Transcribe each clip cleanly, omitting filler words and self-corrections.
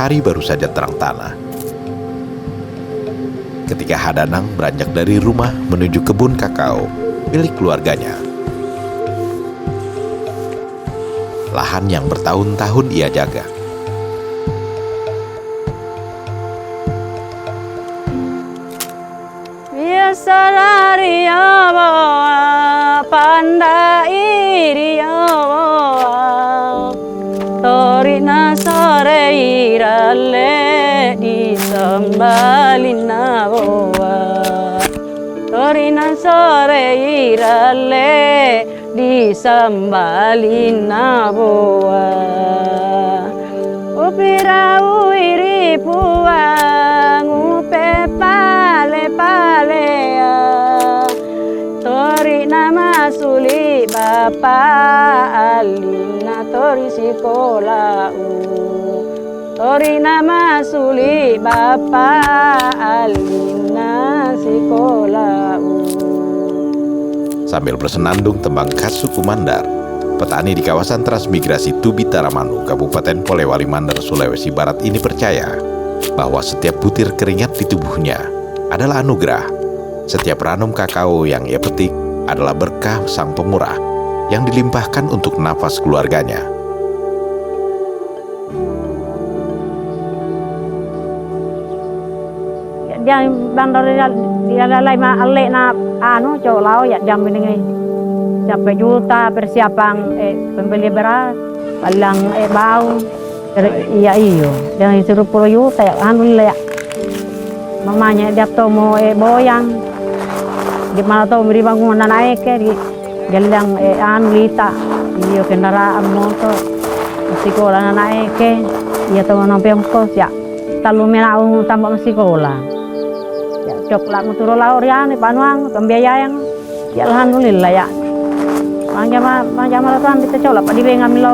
hari baru saja terang tanah. Ketika Hadanang beranjak dari rumah menuju kebun kakao milik keluarganya. Lahan yang bertahun-tahun ia jaga. Torina sore iralle di sambalina boa. Torina sore iralle di sambalina boa. Upira uiri puang upe pale palea. Torina masuli bapa alina tori sekolah Torina masuli bapa alina sekolah. Sambil bersenandung tembang khas suku Mandar, petani di kawasan transmigrasi Tubi Taramanu, Kabupaten Polewali Mandar, Sulawesi Barat ini percaya bahwa setiap butir keringat di tubuhnya adalah anugerah. Setiap ranum kakao yang ia petik adalah berkah Sang Pemurah yang dilimpahkan untuk nafas keluarganya. Dia bandar dia lalai ma alek na anu colau ya jam ini sampai juta persiapan pembeli beras palang bau iya iyo dan disuruh 10 juta ya alhamdulillah ya mamanya dia tomo boyang gimana tahu beri bangunan naik di jalan anu lita iyo kendaraan motor sekolah naik iya tahu nampi ongkos ya talu menau tambah sekolah ya coklat muturo laur ya ni panuang pembiayaan ya alhamdulillah ya manjama tuan kita coklat di bengamilo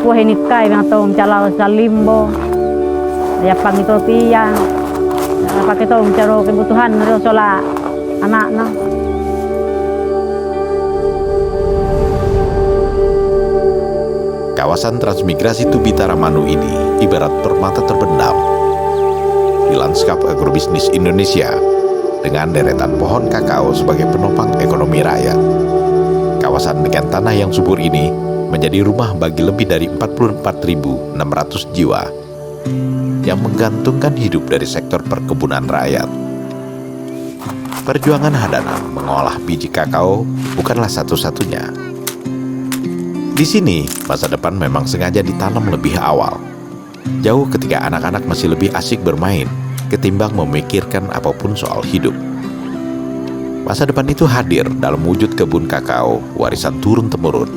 kuah ini kai yang tahu mencalao salimbo ya pang itu pia pakai tahu mencaro kebutuhan sola anak-anak. Kawasan transmigrasi Tubi Taramanu ini ibarat permata terbendam di lanskap agrobisnis Indonesia dengan deretan pohon kakao sebagai penopang ekonomi rakyat. Kawasan dengan tanah yang subur ini menjadi rumah bagi lebih dari 44.600 jiwa yang menggantungkan hidup dari sektor perkebunan rakyat. Perjuangan Hadanang mengolah biji kakao bukanlah satu-satunya. Di sini, masa depan memang sengaja ditanam lebih awal. Jauh ketika anak-anak masih lebih asik bermain ketimbang memikirkan apapun soal hidup. Masa depan itu hadir dalam wujud kebun kakao, warisan turun-temurun.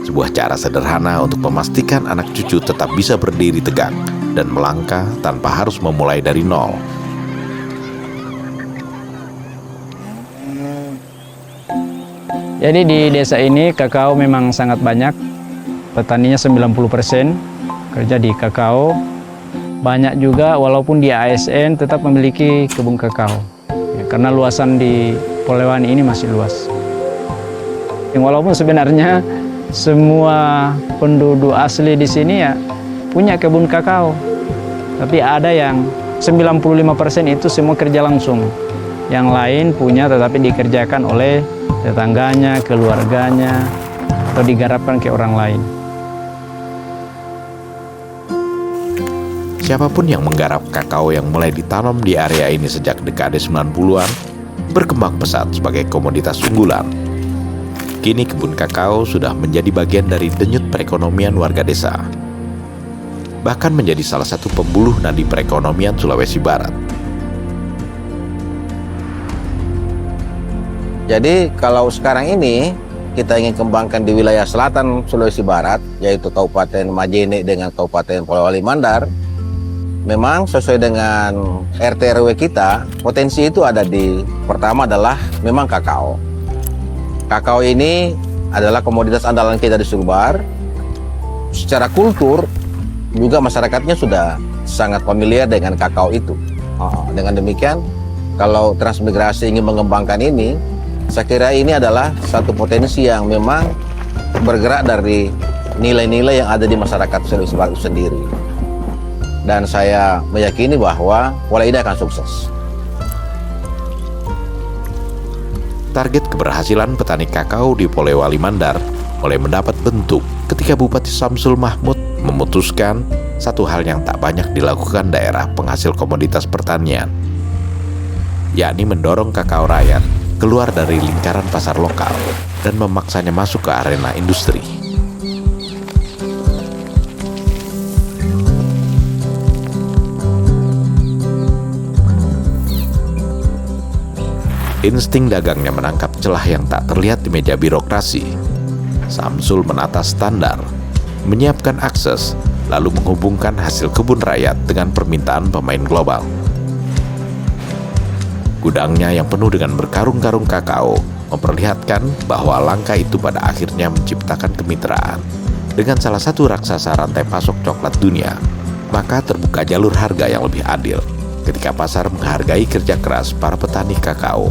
Sebuah cara sederhana untuk memastikan anak cucu tetap bisa berdiri tegak dan melangkah tanpa harus memulai dari nol. Jadi di desa ini kakao memang sangat banyak, petaninya 90% kerja di kakao. Banyak juga walaupun di ASN tetap memiliki kebun kakao, ya, karena luasan di Polewali ini masih luas. Walaupun sebenarnya semua penduduk asli di sini ya punya kebun kakao, tapi ada yang 95% itu semua kerja langsung. Yang lain punya tetapi dikerjakan oleh tetangganya, keluarganya, atau digarapkan ke orang lain. Siapapun yang menggarap kakao yang mulai ditanam di area ini sejak dekade 90-an berkembang pesat sebagai komoditas unggulan. Kini kebun kakao sudah menjadi bagian dari denyut perekonomian warga desa. Bahkan menjadi salah satu pembuluh nadi perekonomian Sulawesi Barat. Jadi kalau sekarang ini kita ingin kembangkan di wilayah selatan Sulawesi Barat, yaitu Kabupaten Majene dengan Kabupaten Polewali Mandar, memang sesuai dengan RT RW kita, potensi itu ada di, pertama adalah memang kakao. Kakao ini adalah komoditas andalan kita di Sulbar. Secara kultur, juga masyarakatnya sudah sangat familiar dengan kakao itu. Dengan demikian, kalau transmigrasi ingin mengembangkan ini, saya kira ini adalah satu potensi yang memang bergerak dari nilai-nilai yang ada di masyarakat Sulawesi Barat sendiri. dan saya meyakini bahwa pola ini akan sukses. Target keberhasilan petani kakao di Polewali Mandar mulai mendapat bentuk ketika Bupati Samsul Mahmud memutuskan satu hal yang tak banyak dilakukan daerah penghasil komoditas pertanian, yakni mendorong kakao rakyat keluar dari lingkaran pasar lokal dan memaksanya masuk ke arena industri. Insting dagangnya menangkap celah yang tak terlihat di meja birokrasi. Samsul menata standar, menyiapkan akses, lalu menghubungkan hasil kebun rakyat dengan permintaan pemain global. Gudangnya yang penuh dengan berkarung-karung kakao memperlihatkan bahwa langkah itu pada akhirnya menciptakan kemitraan dengan salah satu raksasa rantai pasok coklat dunia. Maka terbuka jalur harga yang lebih adil ketika pasar menghargai kerja keras para petani kakao.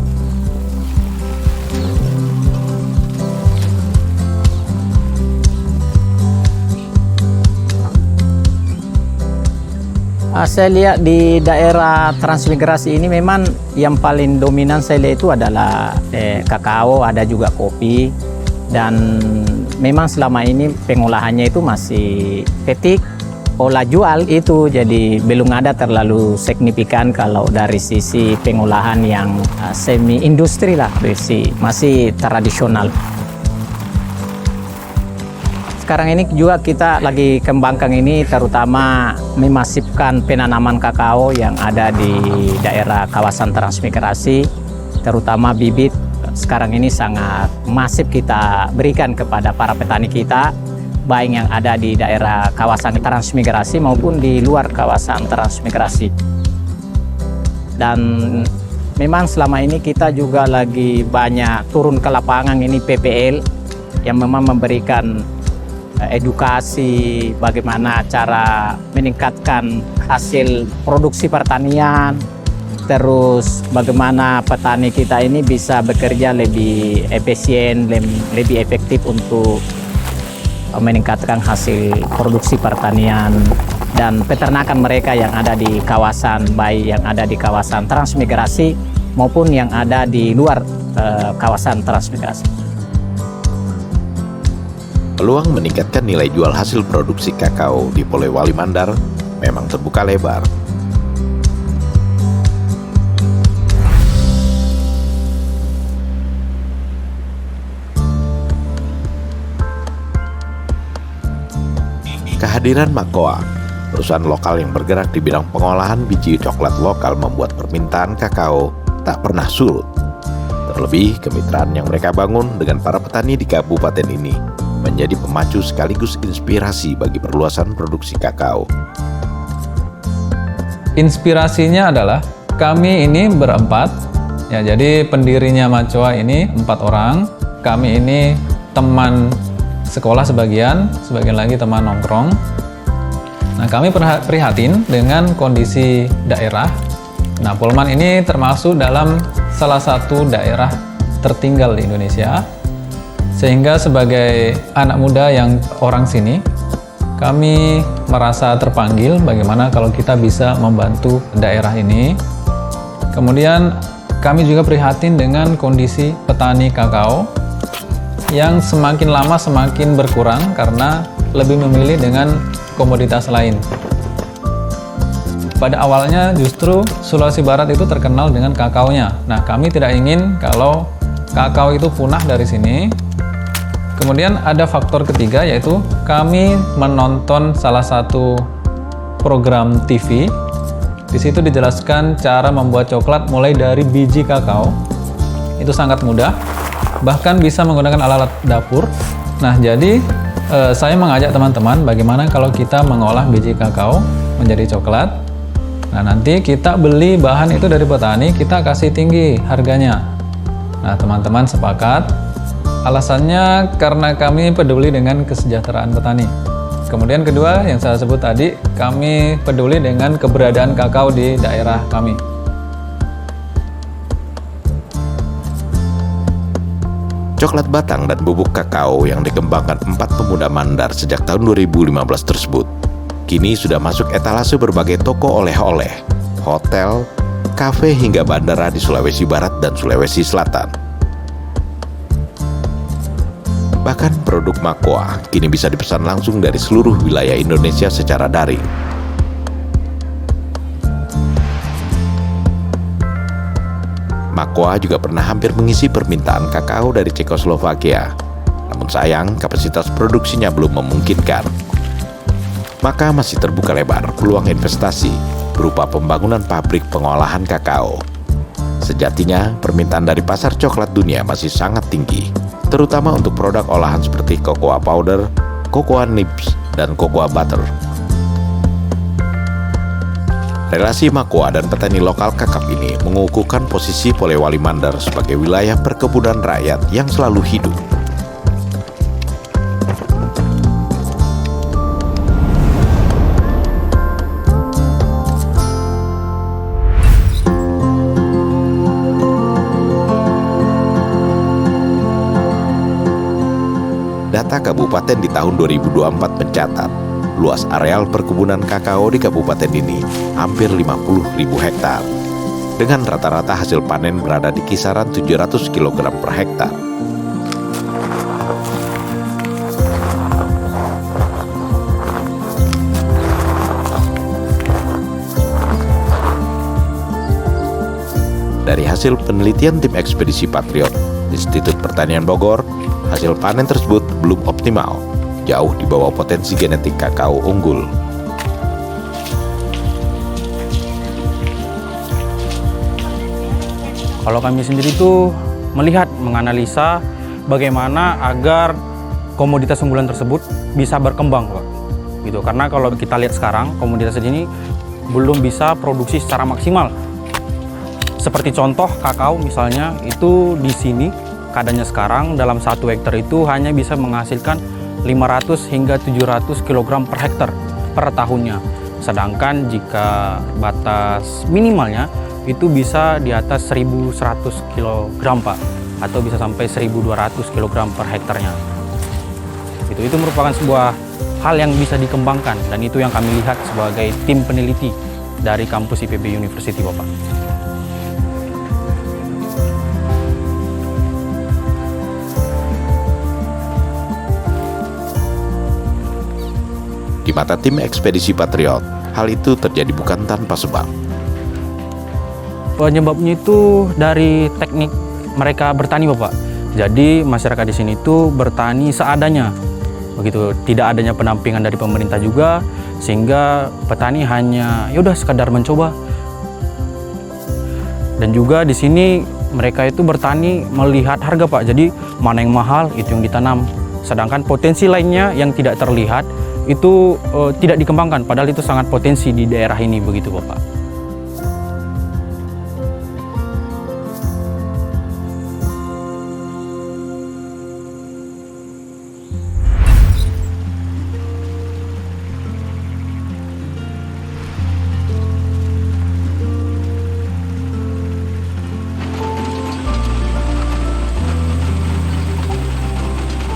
Saya lihat di daerah transmigrasi ini memang yang paling dominan saya lihat itu adalah kakao, ada juga kopi, dan memang selama ini pengolahannya itu masih petik, olah jual itu jadi belum ada terlalu signifikan kalau dari sisi pengolahan yang semi industri lah, masih tradisional. Sekarang ini juga kita lagi kembangkan ini, terutama memasifkan penanaman kakao yang ada di daerah kawasan transmigrasi, terutama bibit. Sekarang ini sangat masif kita berikan kepada para petani kita, baik yang ada di daerah kawasan transmigrasi maupun di luar kawasan transmigrasi. Dan memang selama ini kita juga lagi banyak turun ke lapangan ini PPL yang memang memberikan edukasi bagaimana cara meningkatkan hasil produksi pertanian, terus bagaimana petani kita ini bisa bekerja lebih efisien, lebih efektif untuk meningkatkan hasil produksi pertanian dan peternakan mereka yang ada di kawasan, baik yang ada di kawasan transmigrasi maupun yang ada di luar kawasan transmigrasi. Peluang meningkatkan nilai jual hasil produksi kakao di Polewali Mandar memang terbuka lebar. Kehadiran Makoa, perusahaan lokal yang bergerak di bidang pengolahan biji coklat lokal, membuat permintaan kakao tak pernah surut. Terlebih, kemitraan yang mereka bangun dengan para petani di kabupaten ini menjadi pemacu sekaligus inspirasi bagi perluasan produksi kakao. Inspirasinya adalah kami ini berempat, ya, jadi pendirinya Macoa ini 4 orang. Kami ini teman sekolah sebagian lagi teman nongkrong. Nah, kami prihatin dengan kondisi daerah. Nah, Polman ini termasuk dalam salah satu daerah tertinggal di Indonesia. Sehingga sebagai anak muda yang orang sini, kami merasa terpanggil bagaimana kalau kita bisa membantu daerah ini. Kemudian kami juga prihatin dengan kondisi petani kakao yang semakin lama semakin berkurang karena lebih memilih dengan komoditas lain. Pada awalnya justru Sulawesi Barat itu terkenal dengan kakaonya. Nah, kami tidak ingin kalau kakao itu punah dari sini. Kemudian ada faktor ketiga, yaitu kami menonton salah satu program TV. Di situ dijelaskan cara membuat coklat mulai dari biji kakao. Itu sangat mudah, bahkan bisa menggunakan alat-alat dapur. Nah, jadi saya mengajak teman-teman bagaimana kalau kita mengolah biji kakao menjadi coklat. Nah, nanti kita beli bahan itu dari petani, kita kasih tinggi harganya. Nah, teman-teman sepakat. Alasannya karena kami peduli dengan kesejahteraan petani. Kemudian kedua yang saya sebut tadi, kami peduli dengan keberadaan kakao di daerah kami. Coklat batang dan bubuk kakao yang dikembangkan 4 pemuda Mandar sejak tahun 2015 tersebut kini sudah masuk etalase berbagai toko oleh-oleh, hotel, kafe hingga bandara di Sulawesi Barat dan Sulawesi Selatan. Bahkan produk Makoa kini bisa dipesan langsung dari seluruh wilayah Indonesia secara daring. Makoa juga pernah hampir mengisi permintaan kakao dari Cekoslovakia. Namun sayang, kapasitas produksinya belum memungkinkan. Maka masih terbuka lebar peluang investasi berupa pembangunan pabrik pengolahan kakao. Sejatinya, permintaan dari pasar coklat dunia masih sangat tinggi, terutama untuk produk olahan seperti cocoa powder, cocoa nibs, dan cocoa butter. Relasi Makoa dan petani lokal kakap ini mengukuhkan posisi Polewali Mandar sebagai wilayah perkebunan rakyat yang selalu hidup. Data kabupaten di tahun 2024 mencatat, luas areal perkebunan kakao di kabupaten ini hampir 50.000 hektar. Dengan rata-rata hasil panen berada di kisaran 700 kg per hektar. Dari hasil penelitian tim ekspedisi Patriot Institut Pertanian Bogor, hasil panen tersebut belum optimal, jauh di bawah potensi genetik kakao unggul. Kalau kami sendiri itu melihat, menganalisa bagaimana agar komoditas unggulan tersebut bisa berkembang, Pak. Gitu. Karena kalau kita lihat sekarang, komoditas ini belum bisa produksi secara maksimal. Seperti contoh kakao misalnya, itu di sini keadaannya sekarang dalam 1 hektar itu hanya bisa menghasilkan 500 hingga 700 kg per hektar per tahunnya. Sedangkan jika batas minimalnya itu bisa di atas 1.100 kg, Pak, atau bisa sampai 1.200 kg per hektarnya. Itu merupakan sebuah hal yang bisa dikembangkan, dan itu yang kami lihat sebagai tim peneliti dari kampus IPB University, Bapak. Di mata tim ekspedisi Patriot, hal itu terjadi bukan tanpa sebab. Penyebabnya itu dari teknik mereka bertani, Bapak. Jadi masyarakat di sini itu bertani seadanya, begitu. Tidak adanya pendampingan dari pemerintah juga, sehingga petani hanya yaudah sekadar mencoba. Dan juga di sini mereka itu bertani melihat harga, Pak. Jadi mana yang mahal itu yang ditanam. Sedangkan potensi lainnya yang tidak terlihat itu tidak dikembangkan, padahal itu sangat potensi di daerah ini, begitu Bapak.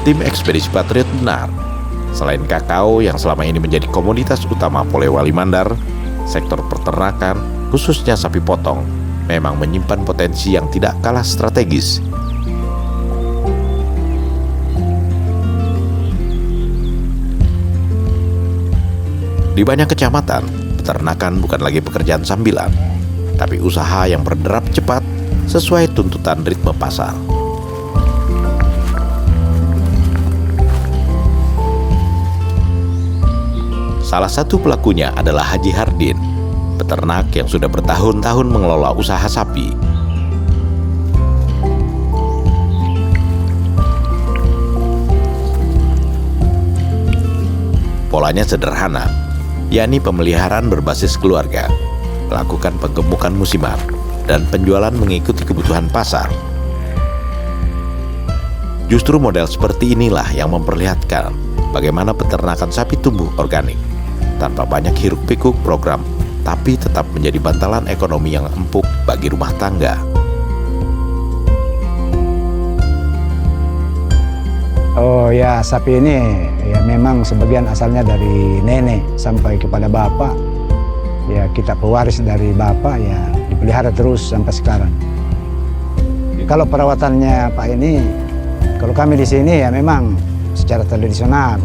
Tim ekspedisi Patriot benar. Selain kakao yang selama ini menjadi komoditas utama Polewali Mandar, sektor peternakan, khususnya sapi potong, memang menyimpan potensi yang tidak kalah strategis. Di banyak kecamatan, peternakan bukan lagi pekerjaan sambilan, tapi usaha yang berderap cepat sesuai tuntutan ritme pasar. Salah satu pelakunya adalah Haji Hardin, peternak yang sudah bertahun-tahun mengelola usaha sapi. Polanya sederhana, yakni pemeliharaan berbasis keluarga, melakukan penggemukan musiman, dan penjualan mengikuti kebutuhan pasar. Justru model seperti inilah yang memperlihatkan bagaimana peternakan sapi tumbuh organik, tanpa banyak hiruk-pikuk program, tapi tetap menjadi bantalan ekonomi yang empuk bagi rumah tangga. Oh ya, sapi ini ya memang sebagian asalnya dari nenek sampai kepada bapak. Ya kita pewaris dari bapak, ya dipelihara terus sampai sekarang. Kalau perawatannya Pak ini, kalau kami di sini ya memang secara tradisional.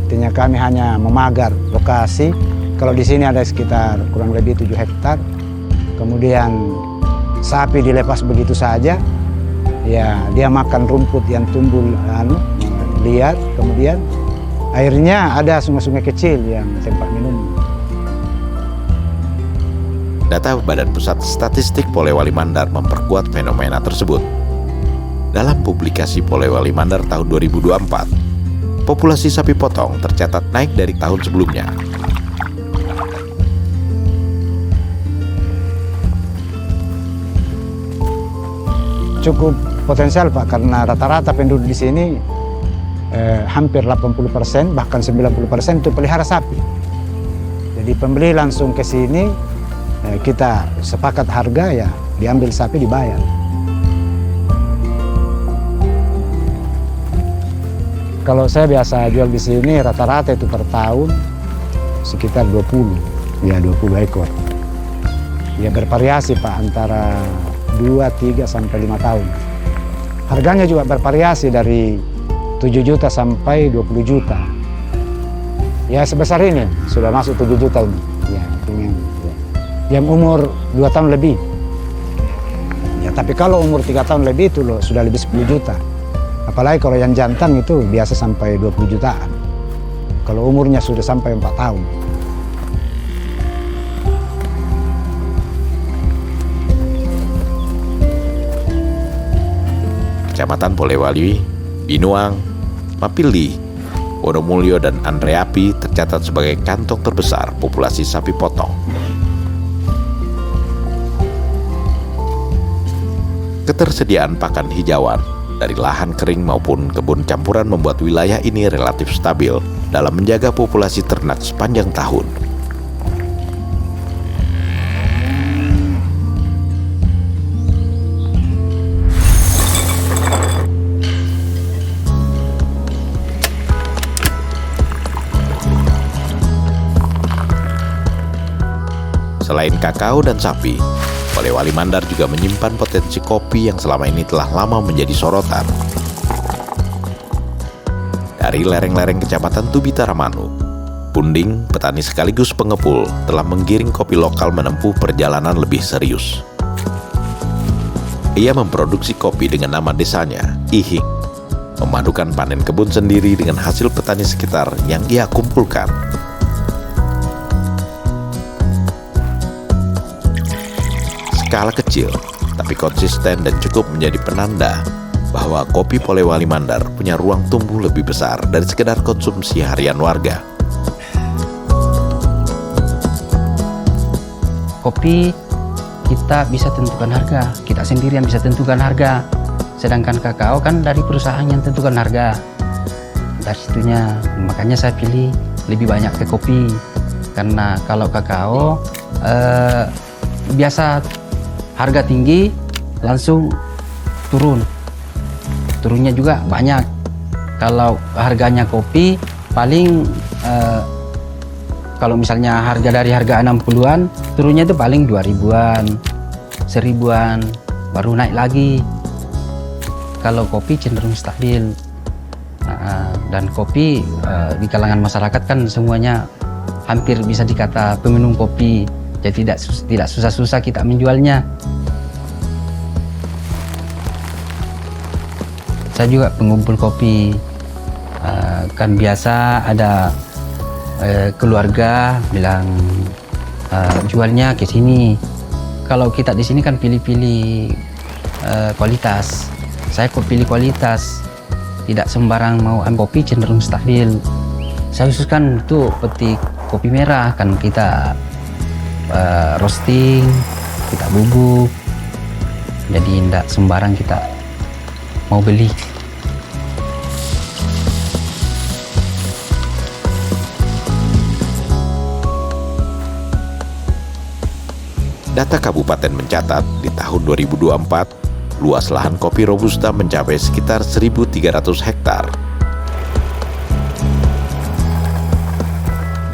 Artinya kami hanya memagar lokasi. Kalau di sini ada sekitar kurang lebih 7 hektar. Kemudian sapi dilepas begitu saja. Ya dia makan rumput yang tumbuh liar, kemudian airnya ada sungai-sungai kecil yang tempat minum. Data Badan Pusat Statistik Polewali Mandar memperkuat fenomena tersebut. Dalam publikasi Polewali Mandar tahun 2024, populasi sapi potong tercatat naik dari tahun sebelumnya. Cukup potensial Pak, karena rata-rata penduduk di sini hampir 80%, bahkan 90% itu pelihara sapi. Jadi pembeli langsung ke sini, kita sepakat harga, ya diambil sapi dibayar. Kalau saya biasa jual di sini rata-rata itu per tahun sekitar 20 ekor. Ya bervariasi Pak, antara 2, 3 sampai 5 tahun. Harganya juga bervariasi dari 7 juta sampai 20 juta. Ya sebesar ini sudah masuk 7 juta ini. Ya, yang umur 2 tahun lebih. Ya tapi kalau umur 3 tahun lebih itu loh sudah lebih 10 juta. Apalagi kalau yang jantan itu biasa sampai 20 jutaan. Kalau umurnya sudah sampai 4 tahun. Kecamatan Polewali, Binuang, Mapilli, Wonomulyo, dan Andreapi tercatat sebagai kantong terbesar populasi sapi potong. Ketersediaan pakan hijauan dari lahan kering maupun kebun campuran membuat wilayah ini relatif stabil dalam menjaga populasi ternak sepanjang tahun. Selain kakao dan sapi, Polewali Mandar juga menyimpan potensi kopi yang selama ini telah lama menjadi sorotan. Dari lereng-lereng Kecamatan Tubitaramanu, Punding, petani sekaligus pengepul, telah menggiring kopi lokal menempuh perjalanan lebih serius. Ia memproduksi kopi dengan nama desanya, Ihing, memadukan panen kebun sendiri dengan hasil petani sekitar yang ia kumpulkan. Skala kecil, tapi konsisten dan cukup menjadi penanda bahwa kopi Polewali Mandar punya ruang tumbuh lebih besar dari sekedar konsumsi harian warga. Kopi kita bisa tentukan harga, kita sendiri yang bisa tentukan harga. Sedangkan kakao kan dari perusahaan yang tentukan harga. Dari situnya, makanya saya pilih lebih banyak ke kopi. Karena kalau kakao biasa harga tinggi langsung turunnya juga banyak. Kalau harganya kopi paling kalau misalnya harga dari harga 60-an turunnya itu paling 2000-an, 1000-an, baru naik lagi. Kalau kopi cenderung stabil. Dan kopi di kalangan masyarakat kan semuanya hampir bisa dikata peminum kopi. Jadi tidak susah-susah kita menjualnya. Saya juga pengumpul kopi. Kan biasa ada keluarga bilang jualnya ke sini. Kalau kita di sini kan pilih-pilih kualitas. Saya kok pilih kualitas. Tidak sembarang mau ambil kopi, cenderung stabil. Saya khususkan untuk petik kopi merah, kan kita roasting, kita bubuk, jadi tidak sembarang kita mau beli. Data kabupaten mencatat di tahun 2024, luas lahan kopi Robusta mencapai sekitar 1.300 hektar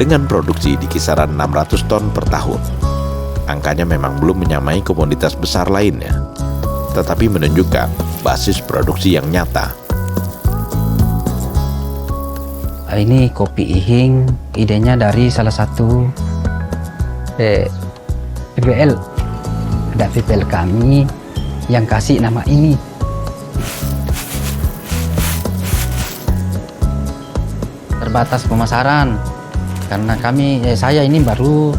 dengan produksi di kisaran 600 ton per tahun. Angkanya memang belum menyamai komoditas besar lainnya, tetapi menunjukkan basis produksi yang nyata. Ini kopi Ihing, idenya dari salah satu PPL. Ada PPL kami yang kasih nama ini. Terbatas pemasaran karena saya ini baru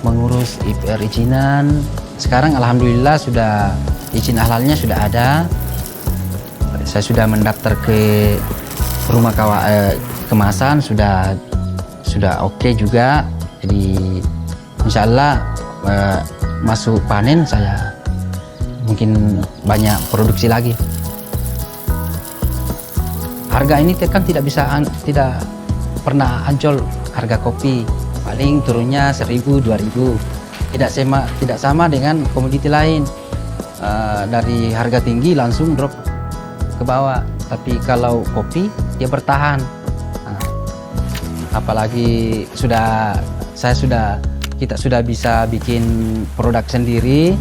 mengurus perizinan. Sekarang alhamdulillah sudah izin halalnya sudah ada. Saya sudah mendaftar ke rumah kemasan, sudah oke juga. Jadi insya Allah masuk panen saya mungkin banyak produksi lagi. Harga ini kan tidak pernah ancol harga kopi, paling turunnya 1.000, 2.000. Tidak sama dengan komoditi lain. Dari harga tinggi langsung drop ke bawah. Tapi kalau kopi dia bertahan. Apalagi kita sudah bisa bikin produk sendiri,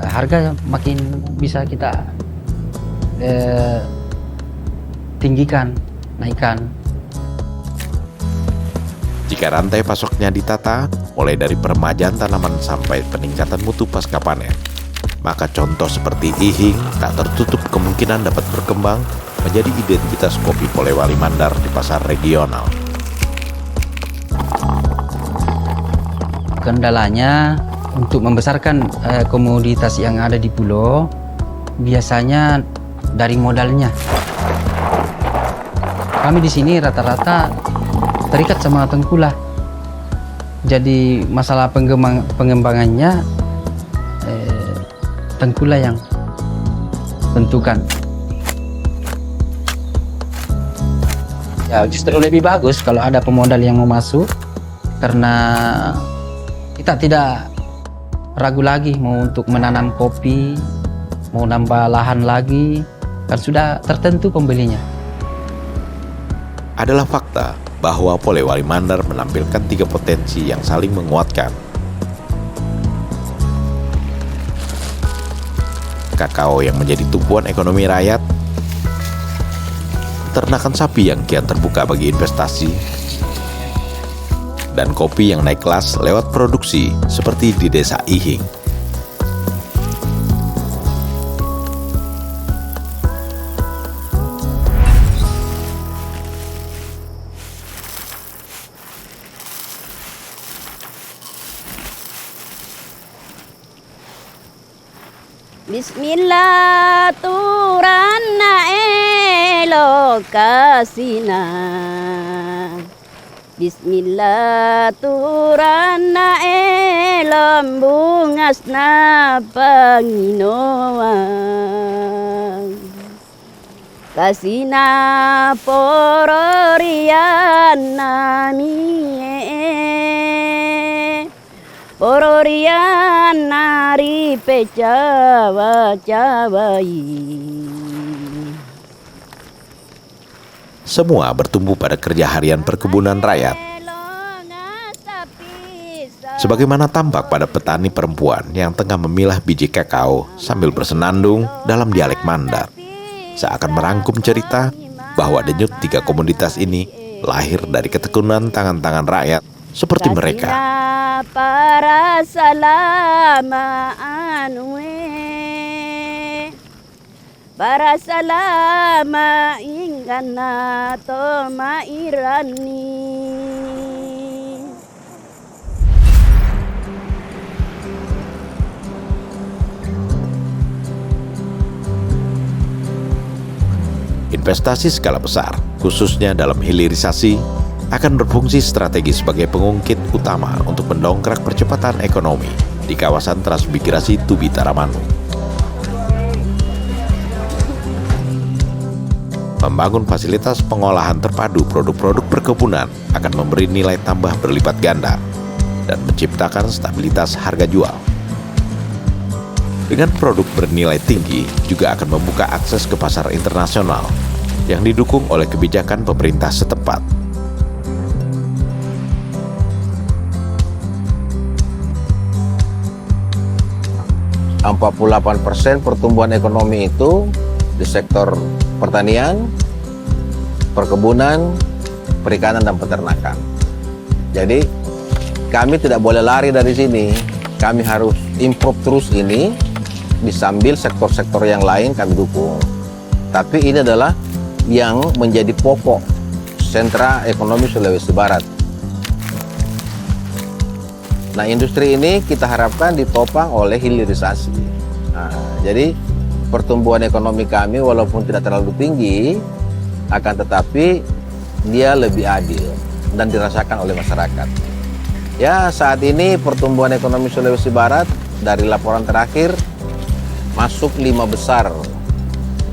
harga makin bisa kita naikkan. Jika rantai pasoknya ditata, mulai dari peremajaan tanaman sampai peningkatan mutu pasca panen, maka contoh seperti Ihing tak tertutup kemungkinan dapat berkembang menjadi identitas kopi Polewali Mandar di pasar regional. Kendalanya untuk membesarkan komoditas yang ada di pulau, biasanya dari modalnya. Kami di sini rata-rata terikat sama tengkulak. Jadi masalah pengembangannya tengkulak yang tentukan. Ya justru lebih bagus kalau ada pemodal yang mau masuk, karena kita tidak ragu lagi mau untuk menanam kopi, mau nambah lahan lagi, kan sudah tertentu pembelinya. Adalah fakta bahwa Polewali Mandar menampilkan 3 potensi yang saling menguatkan. Kakao yang menjadi tumpuan ekonomi rakyat, peternakan sapi yang kian terbuka bagi investasi, dan kopi yang naik kelas lewat produksi seperti di desa Ihing. Bismillah turana elokasina, Bismillah turana elom bungasna panginoan, kasina pororian namie, pororian nari pecawa-cawai. Semua bertumbuh pada kerja harian perkebunan rakyat. Sebagaimana tampak pada petani perempuan yang tengah memilah biji kakao sambil bersenandung dalam dialek Mandar, seakan merangkum cerita bahwa denyut 3 komoditas ini lahir dari ketekunan tangan-tangan rakyat seperti mereka. Para salama para salama ingana to mairani. Investasi skala besar, khususnya dalam hilirisasi, akan berfungsi strategi sebagai pengungkit utama untuk mendongkrak percepatan ekonomi di kawasan transmigrasi Tubi Taramanu. Membangun fasilitas pengolahan terpadu produk-produk perkebunan akan memberi nilai tambah berlipat ganda dan menciptakan stabilitas harga jual. Dengan produk bernilai tinggi juga akan membuka akses ke pasar internasional yang didukung oleh kebijakan pemerintah setempat. 48% pertumbuhan ekonomi itu di sektor pertanian, perkebunan, perikanan, dan peternakan. Jadi kami tidak boleh lari dari sini. Kami harus improve terus ini, disambil sektor-sektor yang lain kami dukung. Tapi ini adalah yang menjadi pokok sentra ekonomi Sulawesi Barat. Nah, industri ini kita harapkan ditopang oleh hilirisasi. Nah, jadi pertumbuhan ekonomi kami walaupun tidak terlalu tinggi, akan tetapi dia lebih adil dan dirasakan oleh masyarakat. Ya, saat ini pertumbuhan ekonomi Sulawesi Barat dari laporan terakhir masuk 5 besar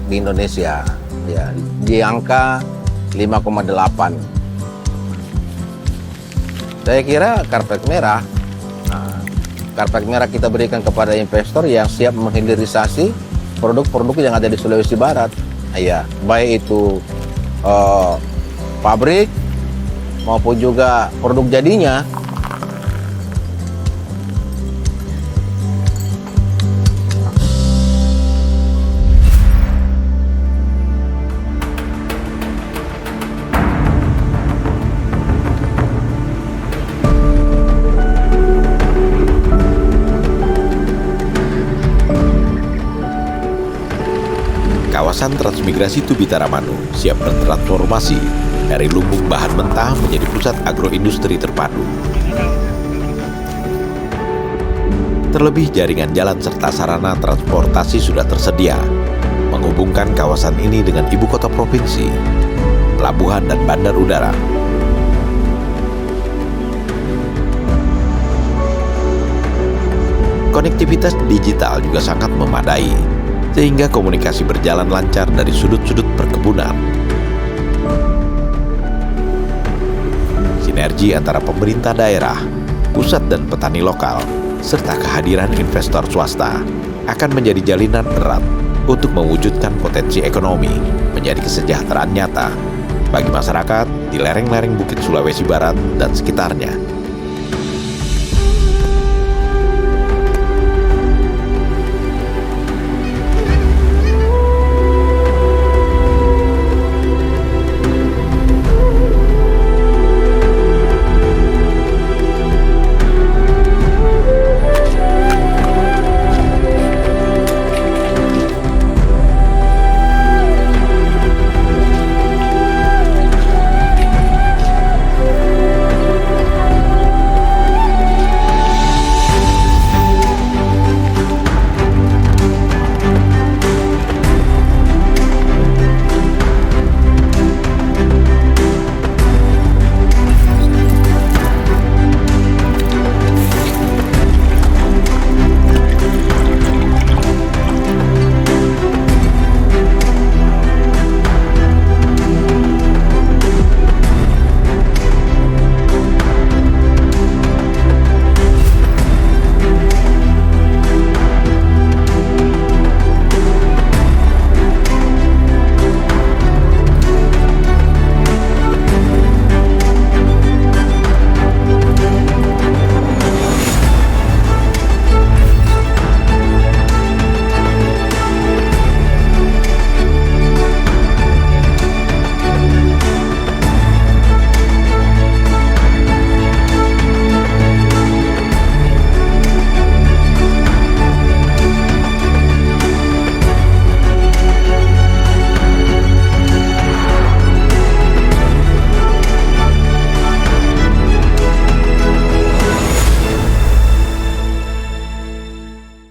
di Indonesia. Ya, di angka 5,8. Saya kira karpet merah. Karpet merah kita berikan kepada investor yang siap menghilirisasi produk-produk yang ada di Sulawesi Barat. Ya, baik itu pabrik maupun juga produk jadinya. Kawasan transmigrasi Tubi Taramanu siap bertransformasi dari lumbung bahan mentah menjadi pusat agroindustri terpadu. Terlebih jaringan jalan serta sarana transportasi sudah tersedia, menghubungkan kawasan ini dengan ibu kota provinsi, pelabuhan dan bandar udara. Konektivitas digital juga sangat memadai, sehingga komunikasi berjalan lancar dari sudut-sudut perkebunan. Sinergi antara pemerintah daerah, pusat dan petani lokal, serta kehadiran investor swasta akan menjadi jalinan erat untuk mewujudkan potensi ekonomi menjadi kesejahteraan nyata bagi masyarakat di lereng-lereng Bukit Sulawesi Barat dan sekitarnya.